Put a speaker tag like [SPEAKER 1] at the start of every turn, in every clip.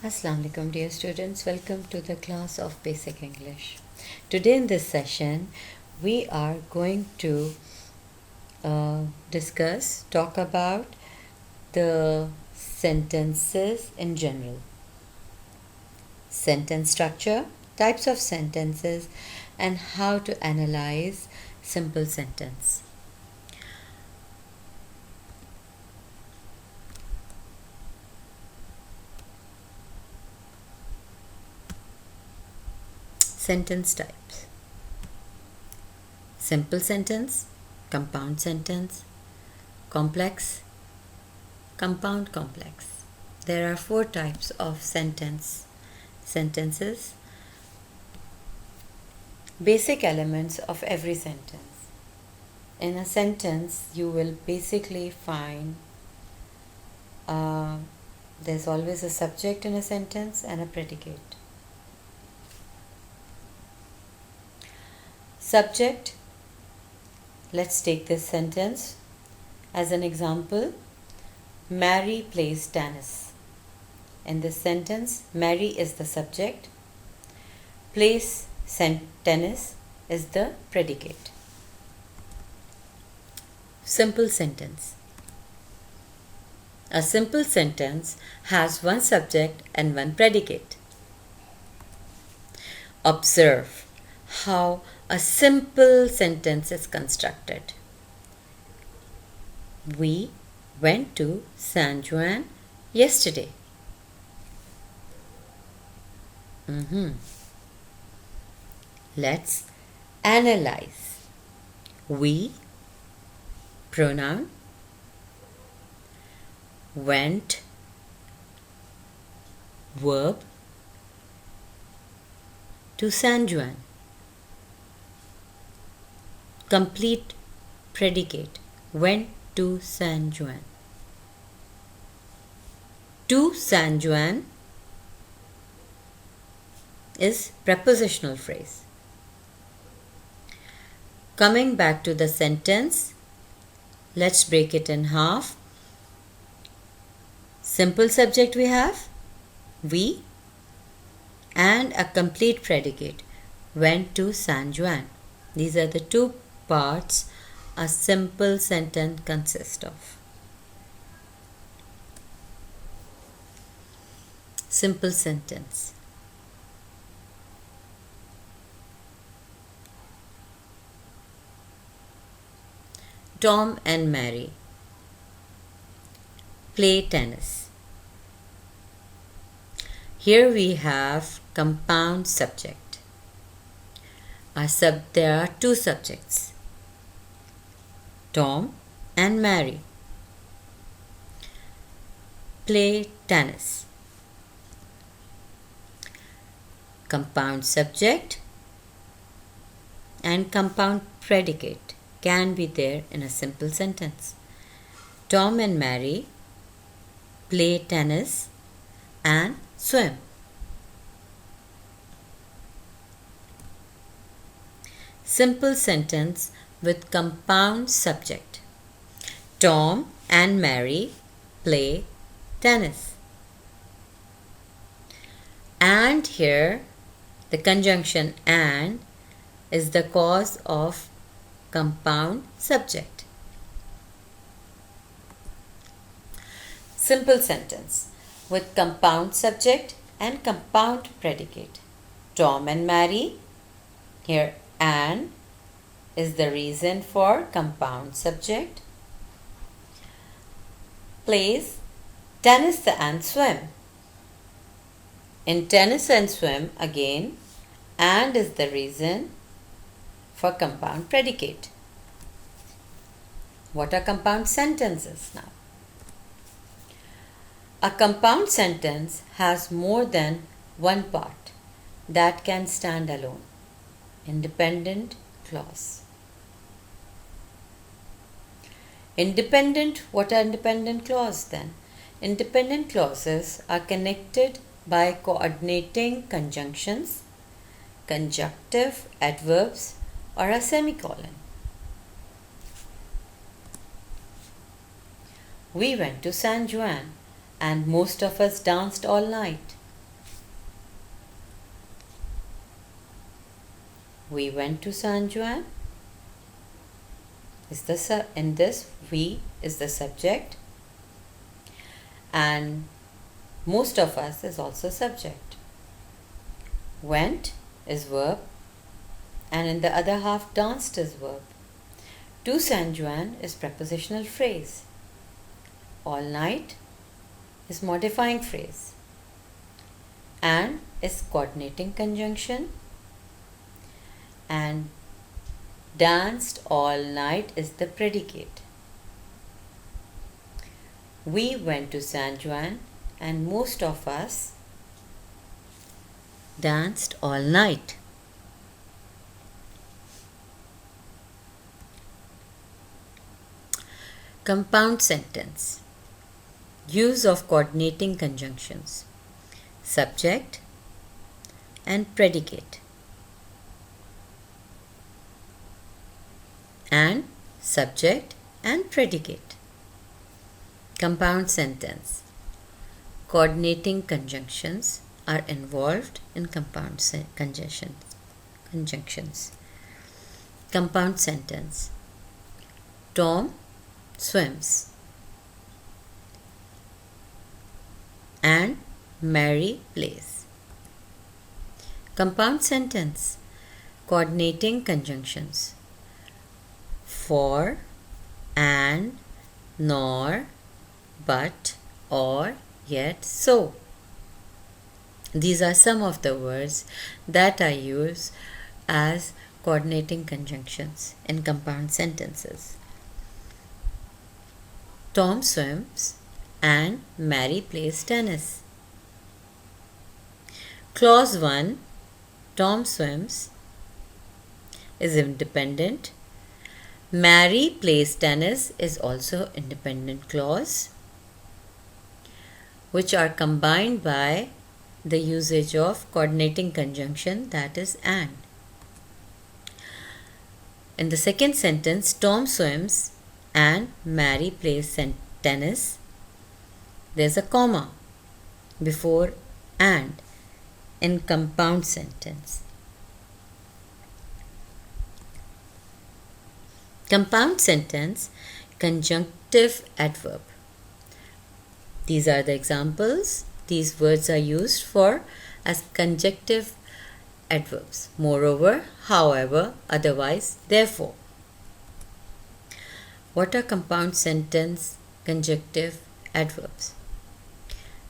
[SPEAKER 1] Assalamu alaikum dear students, welcome to the class of Basic English. Today in this session we are going to talk about the sentences in general, sentence structure, types of sentences, and how to analyze simple sentence. Sentence types: simple sentence, compound sentence, complex, compound complex. There are 4 types of sentences, basic elements of every sentence. In a sentence, you will basically find there's always a subject in a sentence and a predicate. Subject, let's take this sentence as an example. Mary plays tennis. In this sentence, Mary is the subject, plays tennis is the predicate. Simple sentence. A simple sentence has one subject and one predicate. Observe how a simple sentence is constructed. We went to San Juan yesterday. Let's analyze. We, pronoun, went, verb, to San Juan. Complete predicate, went to San Juan. To San Juan is prepositional phrase. Coming back to the sentence, let's break it in half. Simple subject we have, we, and a complete predicate, went to San Juan. These are the 2 parts a simple sentence consists of. Simple sentence. Tom and Mary play tennis. Here we have compound subject. There are 2 subjects, Tom and Mary play tennis. Compound subject and compound predicate can be there in a simple sentence. Tom and Mary play tennis and swim. Simple sentence with compound subject. Tom and Mary play tennis. And here the conjunction and is the cause of compound subject. Simple sentence with compound subject and compound predicate. Tom and Mary, here and is the reason for compound subject, plays tennis and swim. In tennis and swim, again, and is the reason for compound predicate. What are compound sentences now? A compound sentence has more than one part that can stand alone. Independent clause. What are independent clauses then? Independent clauses are connected by coordinating conjunctions, conjunctive adverbs, or a semicolon. We went to San Juan and most of us danced all night. We went to San Juan. In this, we is the subject, and most of us is also subject. Went is verb, and in the other half, danced is verb. To San Juan is prepositional phrase. All night is modifying phrase, and is coordinating conjunction, and danced all night is the predicate. We went to San Juan, and most of us danced all night. Compound sentence. Use of coordinating conjunctions. Subject and predicate. And subject and predicate. Compound sentence. Coordinating conjunctions are involved in compound conjunctions. Compound sentence. Tom swims and Mary plays. Compound sentence. Coordinating conjunctions. For, and, nor, but, or, yet, so. These are some of the words that I use as coordinating conjunctions in compound sentences. Tom swims and Mary plays tennis. Clause 1, Tom swims, is independent. Mary plays tennis is also independent clause, which are combined by the usage of coordinating conjunction, that is and. In the second sentence, Tom swims and Mary plays tennis, there's a comma before and in compound sentence. Compound sentence, conjunctive adverb. These are the examples. These words are used for as conjunctive adverbs. Moreover, however, otherwise, therefore. What are compound sentence conjunctive adverbs?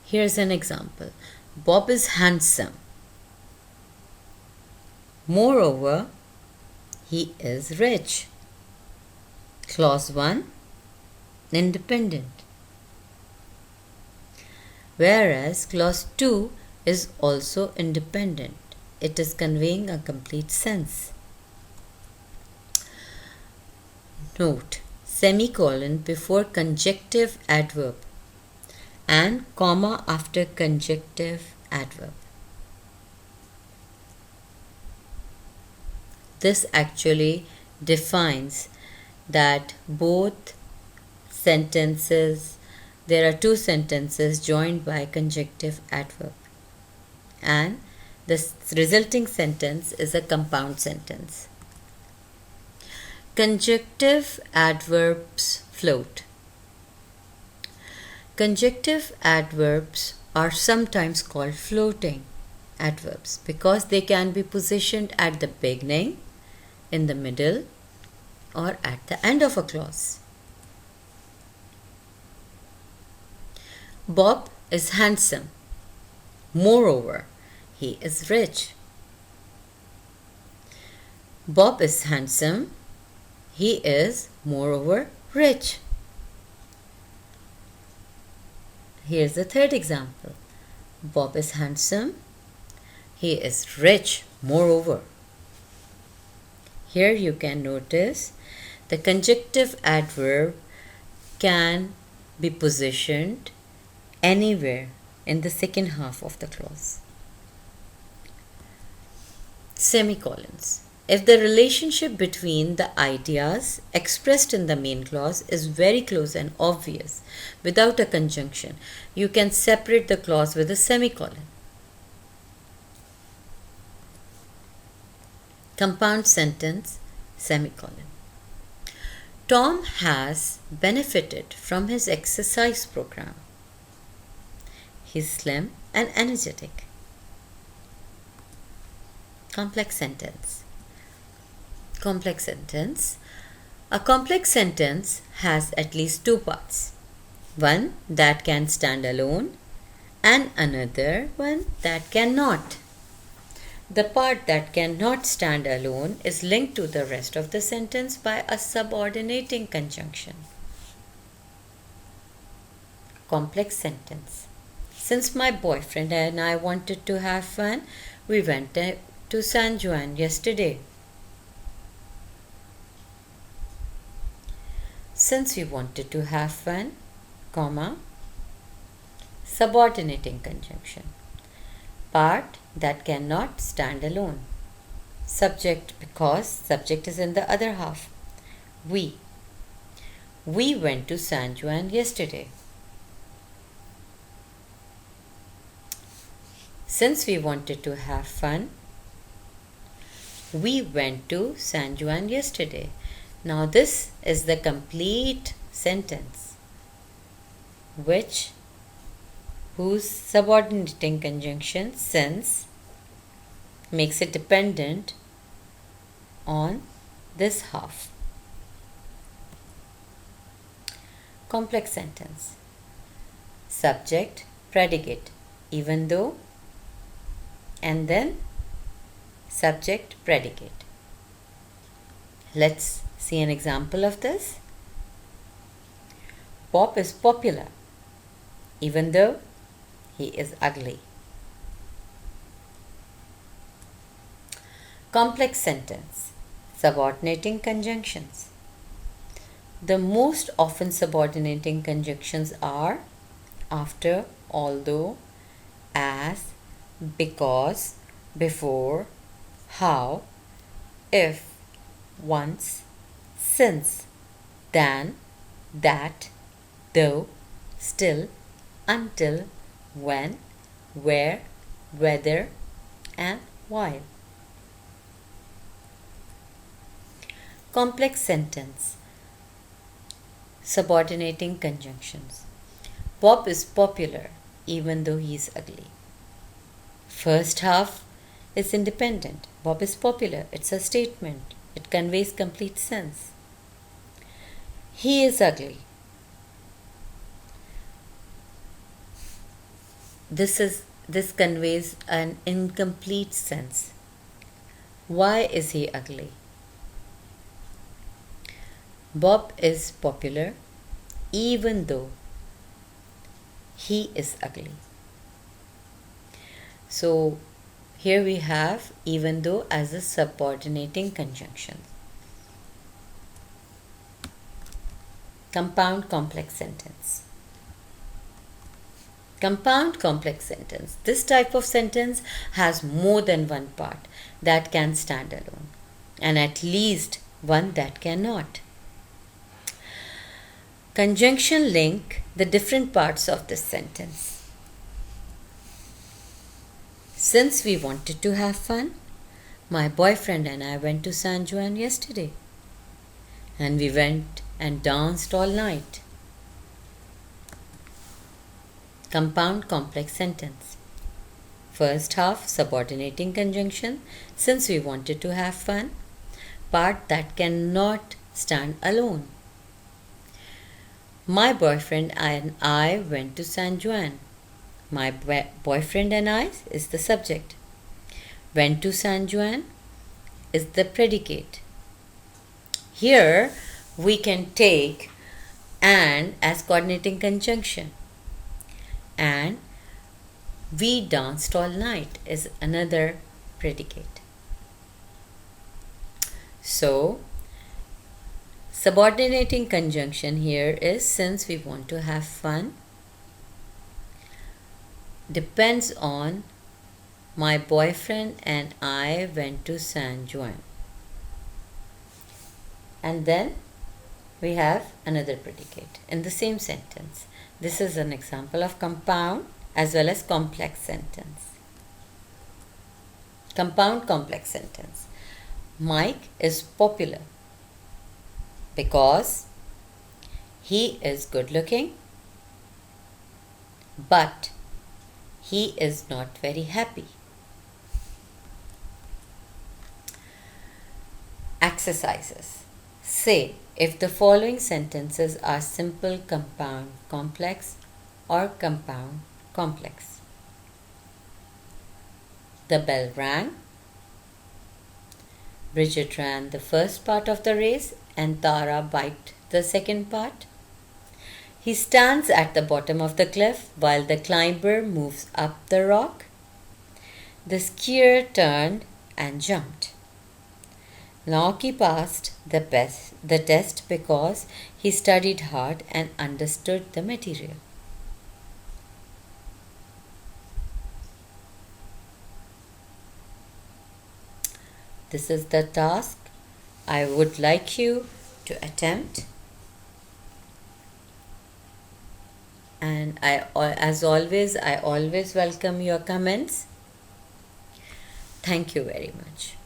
[SPEAKER 1] Here's an example. Bob is handsome. Moreover, he is rich. Clause 1, independent. Whereas clause 2 is also independent. It is conveying a complete sense. Note, semicolon before conjunctive adverb and comma after conjunctive adverb. This actually defines that both sentences, there are two sentences joined by conjunctive adverb, and the resulting sentence is a compound sentence. Conjunctive adverbs float. Conjunctive adverbs are sometimes called floating adverbs because they can be positioned at the beginning, in the middle, or at the end of a clause. Bob is handsome. Moreover, he is rich. Bob is handsome. He is, moreover, rich. Here's the third example. Bob is handsome. He is rich, moreover. Here you can notice the conjunctive adverb can be positioned anywhere in the second half of the clause. Semicolons. If the relationship between the ideas expressed in the main clause is very close and obvious without a conjunction, you can separate the clause with a semicolon. Compound sentence, semicolon. Tom has benefited from his exercise program. He's slim and energetic. Complex sentence. Complex sentence. A complex sentence has at least two parts. One that can stand alone and another one that cannot. The part that cannot stand alone is linked to the rest of the sentence by a subordinating conjunction. Complex sentence. Since my boyfriend and I wanted to have fun, we went to San Juan yesterday. Since we wanted to have fun, comma, subordinating conjunction. Part that cannot stand alone. Subject because subject is in the other half. We. We went to San Juan yesterday. Since we wanted to have fun, we went to San Juan yesterday. Now this is the complete sentence whose subordinating conjunction since makes it dependent on this half. Complex sentence. Subject, predicate, even though, and then subject, predicate. Let's see an example of this. Bob is popular, even though he is ugly. Complex sentence. Subordinating conjunctions. The most often subordinating conjunctions are after, although, as, because, before, how, if, once, since, than, that, though, still, until, when, where, whether, and while. Complex sentence. Subordinating conjunctions. Bob is popular even though he is ugly. First half is independent. Bob is popular. It's a statement. It conveys complete sense. He is ugly. This conveys an incomplete sense. Why is he ugly? Bob is popular even though he is ugly. So here we have even though as a subordinating conjunction. Compound complex sentence. Compound complex sentence. This type of sentence has more than one part that can stand alone and at least one that cannot. Conjunction link the different parts of this sentence. Since we wanted to have fun, my boyfriend and I went to San Juan yesterday. And we went and danced all night. Compound complex sentence. First half subordinating conjunction, since we wanted to have fun. Part that cannot stand alone. My boyfriend and I went to San Juan. My boyfriend and I is the subject. Went to San Juan is the predicate. Here we can take and as coordinating conjunction. And we danced all night is another predicate. So subordinating conjunction here is since we want to have fun depends on my boyfriend and I went to San Juan. And then we have another predicate in the same sentence. This is an example of compound as well as complex sentence. Compound complex sentence. Mike is popular because he is good looking, but he is not very happy. Exercises. Say if the following sentences are simple, compound, complex, or compound, complex. The bell rang. Bridget ran the first part of the race and Tara biked the second part. He stands at the bottom of the cliff while the climber moves up the rock. The skier turned and jumped. Lauki passed the test because he studied hard and understood the material. This is the task I would like you to attempt. And as always, I always welcome your comments. Thank you very much.